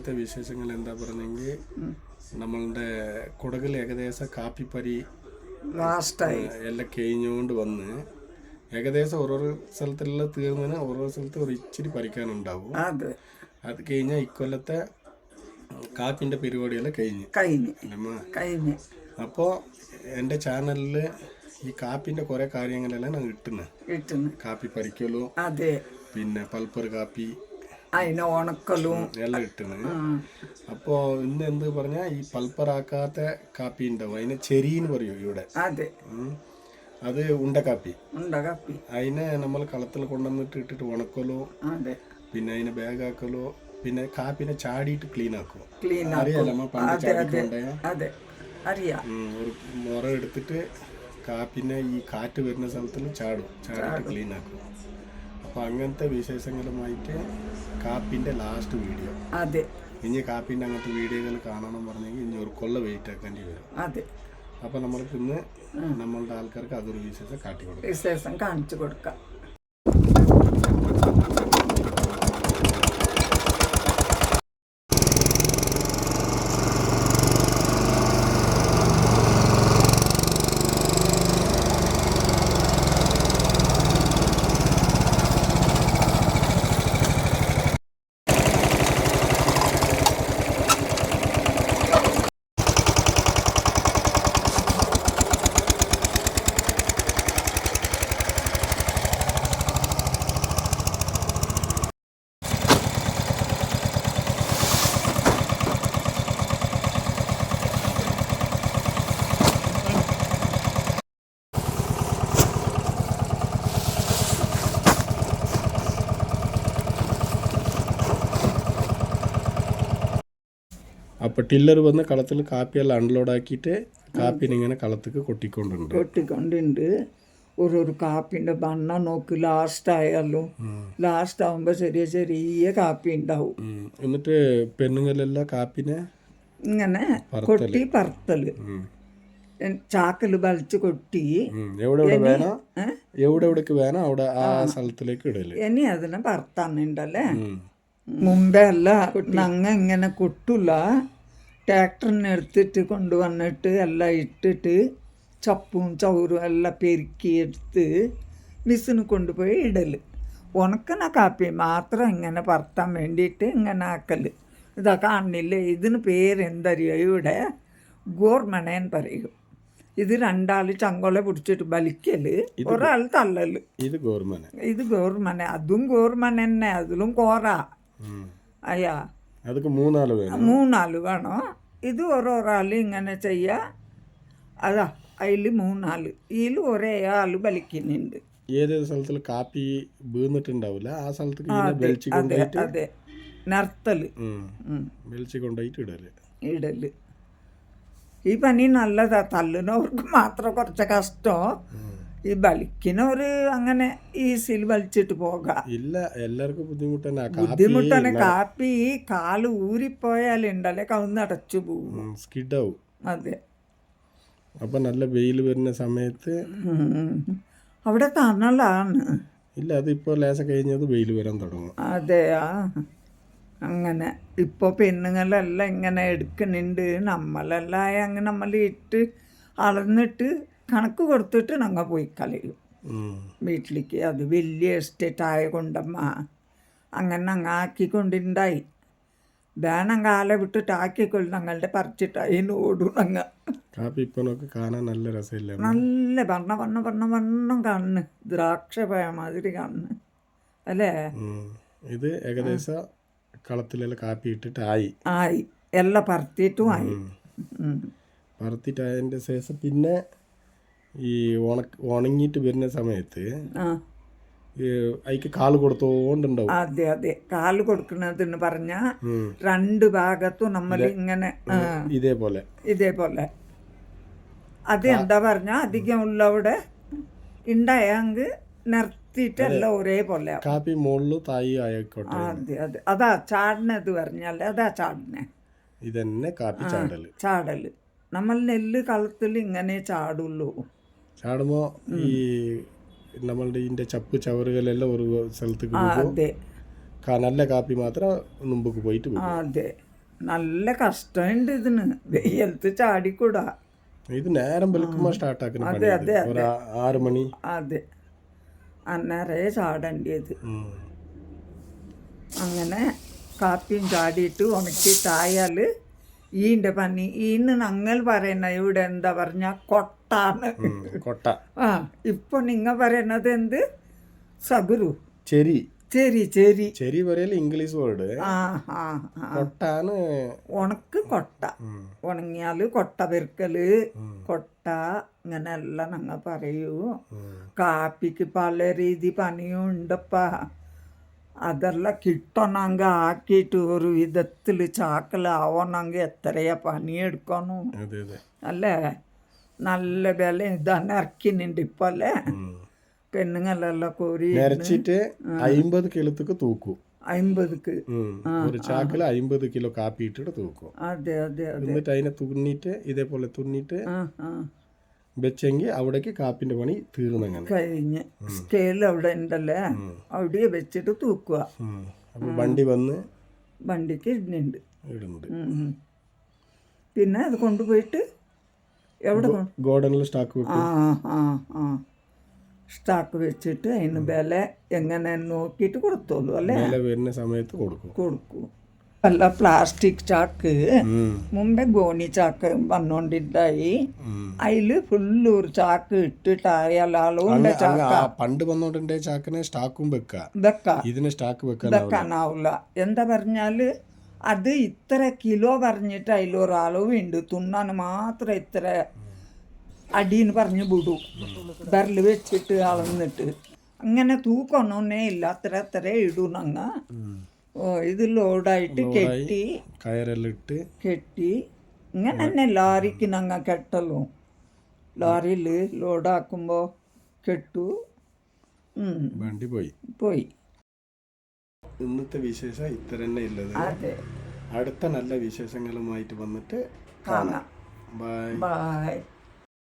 ഇപ്പോഴത്തെ വിശേഷങ്ങൾ എന്താ പറഞ്ഞെങ്കിൽ നമ്മളുടെ കുടകിൽ ഏകദേശം കാപ്പിപ്പരി ലാസ്റ്റായി എല്ലാം കഴിഞ്ഞുകൊണ്ട് വന്ന് ഏകദേശം ഓരോരോ സ്ഥലത്തെല്ലാം തീർന്നതിന് ഓരോ സ്ഥലത്ത് ഒരു ഇച്ചിരി പറിക്കാനുണ്ടാവും. അത് കഴിഞ്ഞാൽ ഇക്കൊല്ലത്തെ കാപ്പിൻ്റെ പരിപാടിയെല്ലാം കഴിഞ്ഞ് അപ്പോൾ എൻ്റെ ചാനലിൽ ഈ കാപ്പിൻ്റെ കുറേ കാര്യങ്ങളെല്ലാം ഞാൻ ഇട്ടുന്നു. കാപ്പി പറിക്കലും പിന്നെ പൾപ്പർ കാപ്പി ഉണക്കലും എല്ലാം ഇട്ടുന്നു. അപ്പോൾ ഇന്ന് എന്ത് പറഞ്ഞാൽ ഈ പൾപ്പറാക്കാത്ത കാപ്പി ഉണ്ടാവും, അതിനെ ചെരിന്ന് പറയും ഇവിടെ. അത് ഉണ്ടക്കാപ്പി. അതിനെ നമ്മൾ കളത്തിൽ കൊണ്ടുവന്നിട്ട് ഇട്ടിട്ട് ഉണക്കലോ പിന്നെ അതിനെ ബാഗാക്കലോ പിന്നെ കാപ്പിനെ ചാടിയിട്ട് ക്ലീൻ ആക്കുമോ അറിയാലോ. നമ്മൾ പണ്ട് ചാടിക്കൊണ്ടേ ഒരു മുറ എടുത്തിട്ട് കാപ്പിനെ ഈ കാറ്റ് വരുന്ന സ്ഥലത്തിൽ ചാടിയിട്ട് ക്ലീൻ ആക്കും. അപ്പോൾ അങ്ങനത്തെ വിശേഷങ്ങളുമായിട്ട് കാപ്പിൻ്റെ ലാസ്റ്റ് വീഡിയോ. ഇനി കാപ്പിൻ്റെ അങ്ങനത്തെ വീഡിയോകൾ കാണണം പറഞ്ഞെങ്കിൽ ഇനി ഒരു കൊല്ലം വെയിറ്റ് ആക്കേണ്ടി വരും. അപ്പോൾ നമ്മൾക്ക് ഇന്ന് നമ്മളുടെ ആൾക്കാർക്ക് അതൊരു വിശേഷം കാണിച്ചു കൊടുക്കാം. അപ്പോൾ ടില്ലർ വന്ന് കളത്തിൽ കാപ്പിയെല്ലാം അൺലോഡാക്കിയിട്ട് കാപ്പിനെ ഇങ്ങനെ കളത്തേക്ക് കൊട്ടിക്കൊണ്ടുണ്ട്. ഒരു കാപ്പിൻ്റെ ബണ്ണ നോക്ക് ലാസ്റ്റ് ആവുമ്പോൾ ചെറിയ കാപ്പി ഉണ്ടാവും. എന്നിട്ട് പെണ്ണുങ്ങളെല്ലാം കാപ്പിനെ ഇങ്ങനെ കൊട്ടി പറത്തല് ചാക്കല് വലിച്ച് കൊട്ടി എവിടേക്ക് വേണം അവിടെ ആ സ്ഥലത്തിലേക്ക് ഇടല്. ഇനി അതിനെ പറത്താനുണ്ടല്ലേ. മുമ്പേ അല്ല ഞങ്ങ ഇങ്ങനെ കൊട്ടില്ല, ട്രാക്ടറിനെ എടുത്തിട്ട് കൊണ്ടുവന്നിട്ട് എല്ലാം ഇട്ടിട്ട് ചപ്പും ചവറും എല്ലാം പെരുക്കി എടുത്ത് മിസ്സിന് കൊണ്ടുപോയി ഇടല്. ഉണക്കണ കാപ്പി മാത്രം ഇങ്ങനെ പറത്താൻ വേണ്ടിയിട്ട് ഇങ്ങനെ ആക്കല്. ഇതാ കാണില്ലേ, ഇതിന് പേരെന്തറിയോ ഇവിടെ ഗോർമണേന്ന് പറയും. ഇത് രണ്ടാൾ ചങ്കൊല പിടിച്ചിട്ട് വലിക്കല്, ഒരാൾ തള്ളല്. ഇത് ഗോർമന. അതും ഗോർമന തന്നെ, അതിലും കോറ. മൂന്നാല് വേണോ. ഇത് ഓരോരാൾ ഇങ്ങനെ ചെയ്യാ. അതാ അതിൽ മൂന്നാല്, ഇതിൽ ഒരേ ആള് വലിക്കുന്നുണ്ട്. ഏത് സ്ഥലത്തിൽ കാപ്പി വീണിട്ടുണ്ടാവില്ല ആ സ്ഥലത്ത് അതെ നർത്തല് ഇടല്. ഈ പണി നല്ലതാ. തല്ലുന്നവർക്ക് മാത്രം കുറച്ച് കഷ്ടം. ഈ വലിക്കുന്നവര് അങ്ങനെ ഈസിൽ വലിച്ചിട്ട് പോകാം. ഇല്ല, എല്ലാവർക്കും ബുദ്ധിമുട്ടാണ്. കാപ്പി കാല് ഊരിപ്പോയാലുണ്ടല്ലേ കവുന്നടച്ചു പോകും, സ്കിഡാവും. അതെ. അപ്പൊ നല്ല വെയിൽ വരുന്ന സമയത്ത് അവിടെ തണലാണ്. ഇല്ല, അതിപ്പോ ലേശം കഴിഞ്ഞത് വെയിൽ വരാൻ തുടങ്ങും. അതെയാ, അങ്ങനെ ഇപ്പോൾ പെണ്ണുങ്ങളെല്ലാം ഇങ്ങനെ എടുക്കുന്നുണ്ട്. നമ്മളെല്ലാം അങ്ങനെ നമ്മൾ ഇട്ട് അളന്നിട്ട് കണക്ക് കൊടുത്തിട്ട് ഞങ്ങൾ പോയി കളയും വീട്ടിലേക്ക്. അത് വലിയ എസ്റ്റേറ്റ് ആയ കൊണ്ടമ്മ അങ്ങനെ അങ്ങ് ആക്കിക്കൊണ്ടുണ്ടായി. വേണം കാല വിട്ടിട്ട് ആക്കിക്കൊള്ളു ഞങ്ങളുടെ പറിച്ചിട്ടായി ഓടും. ഞങ്ങൾ കാണാൻ നല്ല രസമില്ല, നല്ല വണ്ണം കാണുന്നു, ദ്രാക്ഷ പഴ മാതിരി കാണുന്നു അല്ലേ. ഇത് ഏകദേശം കളത്തിലെല്ലാം കാപ്പി ഇട്ടിട്ട് ആയി എല്ലാം പറത്തിയിട്ടും ആയി. പറത്തിട്ടായതിൻ്റെ ശേഷം പിന്നെ ഈ ഉണങ്ങിയിട്ട് വരുന്ന സമയത്ത് അതിക്ക് കാല് കൊടുത്തോണ്ടുണ്ടാവും. അതെ കാല് കൊടുക്കുന്നതെന്ന് പറഞ്ഞാൽ രണ്ട് ഭാഗത്തും നമ്മൾ ഇങ്ങനെ ഇതേപോലെ അത് എന്താ പറഞ്ഞാൽ അധികം ഉള്ളവിടെ ഉണ്ടായെങ്കിൽ നിർത്തിയിട്ടല്ല ഒരേപോലെ കാപ്പി മുകളിൽ തായി ആയിക്കോട്ടെ. അതെ അതാ ചാടണത് പറഞ്ഞാൽ അതാ ചാടണേ. ഇതന്നെ കാപ്പി ചാടല്. നമ്മൾ നെല്ല് കളത്തിൽ ഇങ്ങനെ ചാടുള്ളൂ. ചാടുമ്പോ ഈ നമ്മളുടെ ഇതിന്റെ ചപ്പ് ചവറുകളെല്ലാം ഒരു സ്ഥലത്തേക്ക് പോകും. നല്ല കാപ്പി മാത്രം മുമ്പ് പോയിട്ട് പോകും. അതെ, നല്ല കഷ്ടമുണ്ട് ഇതിന്, വെയിലത്ത് ചാടിക്കൂടാ. ഇത് നേരം വെളുക്കുമ്പോൾ സ്റ്റാർട്ട് ആക്കുന്ന അതെ അതെ ഒരു 6 മണി. അതെ, അന്നേരേ ചാടേണ്ടിയത്. അങ്ങനെ കാപ്പിയും ചാടിയിട്ട് ഉണക്കിയിട്ടായാൽ ഈൻ്റെ പണി. ഈന്ന് ഞങ്ങൾ പറയുന്ന ഇവിടെ എന്താ പറഞ്ഞ കൊട്ടാണ്. കൊട്ട. ആ, ഇപ്പൊ നിങ്ങൾ പറയുന്നത് എന്ത്? സഗുരു, ചെരി. ചെരി ചെരി ചെരി പറയല് ഇംഗ്ലീഷ് വേർഡ്. ആ ആ കൊട്ടാണ് ഉണക്ക് കൊട്ട. ഉണങ്ങിയാൽ കൊട്ട പെരുക്കല്, കൊട്ട, ഇങ്ങനെ എല്ലാം ഞങ്ങൾ പറയൂ. കാപ്പിക്ക് പല രീതി പണിയും ഉണ്ടപ്പ. അതെല്ലാം കിട്ടണമെങ്കിൽ ആക്കിയിട്ട് ഒരു വിധത്തിൽ ചാക്കലാവണമെങ്കിൽ എത്രയാ പണിയെടുക്കണം അല്ലേ. നല്ല വില ഇതാണ് ഇറക്കിനുണ്ട് ഇപ്പം അല്ലേ. പെണ്ണുങ്ങളെല്ലാം കോരി നിറച്ചിട്ട് 50 കിലോക്ക് തൂക്കും. 50ക്ക് ഒരു ചാക്കിൽ 50 കിലോ കാപ്പി ഇട്ടിട്ട് തൂക്കും. അതെ അതെ അതെ. എന്നിട്ട് അതിനെ തുന്നിട്ട് ഇതേപോലെ തുന്നിട്ട് വെച്ചെങ്കിൽ അവിടേക്ക് കാപ്പിന്റെ പണി തീർന്നങ്ങനെ കഴിഞ്ഞ്. സ്കെയിൽ അവിടെ ഉണ്ടല്ലേ, അവിടെ വെച്ചിട്ട് തൂക്കുക. അപ്പൊ വണ്ടി വന്ന് വണ്ടിക്ക് ഇടുന്നുണ്ട്. ഇടുന്നുണ്ട്. പിന്നെ അത് കൊണ്ടുപോയിട്ട് എവിടെ ഗോഡനിൽ സ്റ്റാക്ക് വെക്കും. സ്റ്റാക്ക് വെച്ചിട്ട് അതിന് വില എങ്ങനെ നോക്കിയിട്ട് കൊടുത്തോളൂ അല്ലേ. വില വരുന്ന സമയത്ത് കൊടുക്കും. അല്ല പ്ലാസ്റ്റിക് ചാക്ക് മുമ്പേ ഗോണി ചാക്ക് വന്നോണ്ടിണ്ടായി. അതില് ഫുള്ള് ഒരു ചാക്ക് ഇട്ടിട്ടായാൽ ആളുകൊണ്ട് പണ്ട് വന്നോണ്ടിന്റെ ചാക്കിനെ സ്റ്റാക്കും വെക്കാം. ഇതിന് സ്റ്റാക്ക് വെക്കാനാവില്ല. എന്താ പറഞ്ഞാല് അത് ഇത്ര കിലോ പറഞ്ഞിട്ട് അതിലൊരളവുണ്ട്. തുന്നാൻ മാത്രം ഇത്ര അടിന്ന് പറഞ്ഞ് വിടും. ബെറല് വെച്ചിട്ട് അളന്നിട്ട് അങ്ങനെ തൂക്കൊന്നേ ഇല്ല. അത്ര ഇടുന്നങ്ങ. ഇത് ലോഡായിട്ട് കെട്ടി കയറെല്ലാം ഇട്ട് കെട്ടി ഇങ്ങനെ തന്നെ ലോറിക്ക് ഞങ്ങൾ കെട്ടലും. ലോറിയിൽ ലോഡാക്കുമ്പോൾ കെട്ടു. വണ്ടി പോയി. ഇന്നത്തെ വിശേഷം ഇത്ര തന്നെ ഉള്ളത്. അതെ, അടുത്ത നല്ല വിശേഷങ്ങളുമായിട്ട് വന്നിട്ട് കാണാം. ബൈ. ബൈ.